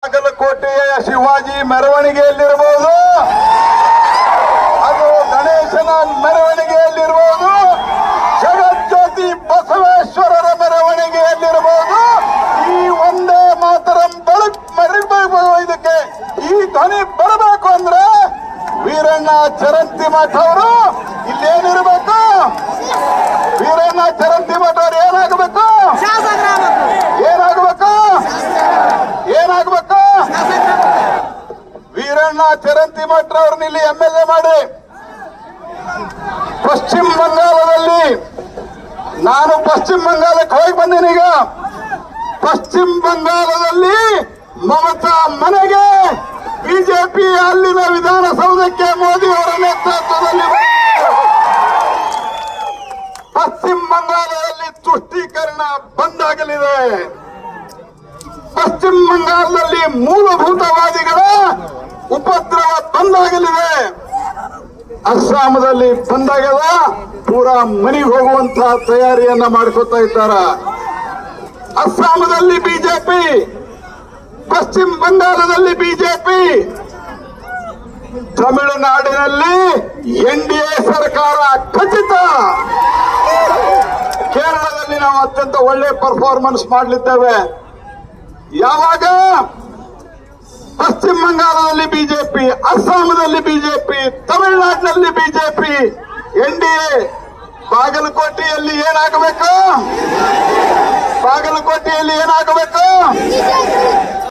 ಬಾಗಲಕೋಟೆಯ ಶಿವಾಜಿ ಮೆರವಣಿಗೆಯಲ್ಲಿರಬಹುದು, ಅದು ಗಣೇಶನ ಮೆರವಣಿಗೆಯಲ್ಲಿರಬಹುದು, ಜಗಜ್ಯೋತಿ ಬಸವೇಶ್ವರರ ಮೆರವಣಿಗೆಯಲ್ಲಿರಬಹುದು. ಈ ಒಂದೇ ಮಾತರಂ ಬೆಳಕು ಇದಕ್ಕೆ ಈ ಧ್ವನಿ ಬರಬೇಕು ಅಂದ್ರೆ ವೀರಣ್ಣ ಚರಂತಿಮಠ ಅವರು ಇಲ್ಲೇನಿರಬೇಕು. ವೀರಣ್ಣ ಚರಂತಿಮಠ ಅವರು ಏನಾಗಬೇಕು? ಏನಾಗಬೇಕು? ಏನಾಗಬೇಕು? ವೀರಣ್ಣ ಚರಂತಿಮಠ ಅವ್ರನ್ನ ಇಲ್ಲಿ MLA ಮಾಡಿ. ಪಶ್ಚಿಮ ಬಂಗಾಳದಲ್ಲಿ ನಾನು ಪಶ್ಚಿಮ ಬಂಗಾಳಕ್ಕೆ ಹೋಗಿ ಬಂದೀನಿ. ಈಗ ಪಶ್ಚಿಮ ಬಂಗಾಳದಲ್ಲಿ ಮಮತಾ ಮನೆಗೆ ಬಿಜೆಪಿ ಅಲ್ಲಿನ ವಿಧಾನಸೌಧಕ್ಕೆ ಮೋದಿ ಅವರ ನೇತೃತ್ವದಲ್ಲಿ ಪಶ್ಚಿಮ ಬಂಗಾಳದಲ್ಲಿ ತುಷ್ಟೀಕರಣ ಬಂದಾಗಲಿದೆ. ಪಶ್ಚಿಮ ಬಂಗಾಳದಲ್ಲಿ ಮೂಲಭೂತವಾದಿಗಳ ಉಪದ್ರವ ಬಂದಾಗಲಿದೆ. ಅಸ್ಸಾಂದಲ್ಲಿ ಬಂದಾಗದ ಪೂರಾ ಮನೆಗೆ ಹೋಗುವಂತಹ ತಯಾರಿಯನ್ನ ಮಾಡ್ಕೊತಾ ಇದ್ದಾರ. ಅಸ್ಸಾಂದಲ್ಲಿ ಬಿಜೆಪಿ, ಪಶ್ಚಿಮ ಬಂಗಾಳದಲ್ಲಿ ಬಿಜೆಪಿ, ತಮಿಳುನಾಡಿನಲ್ಲಿ NDA ಸರ್ಕಾರ ಖಚಿತ. ಕೇರಳದಲ್ಲಿ ನಾವು ಅತ್ಯಂತ ಒಳ್ಳೆ ಪರ್ಫಾರ್ಮೆನ್ಸ್ ಮಾಡಲಿದ್ದೇವೆ. ಯಾವಾಗ? ಪಶ್ಚಿಮ ಬಂಗಾಳದಲ್ಲಿ ಬಿಜೆಪಿ, ಅಸ್ಸಾಂನಲ್ಲಿ ಬಿಜೆಪಿ, ತಮಿಳುನಾಡಿನಲ್ಲಿ ಬಿಜೆಪಿ, NDA. ಬಾಗಲಕೋಟೆಯಲ್ಲಿ ಏನಾಗಬೇಕು? ಬಾಗಲಕೋಟೆಯಲ್ಲಿ ಏನಾಗಬೇಕು?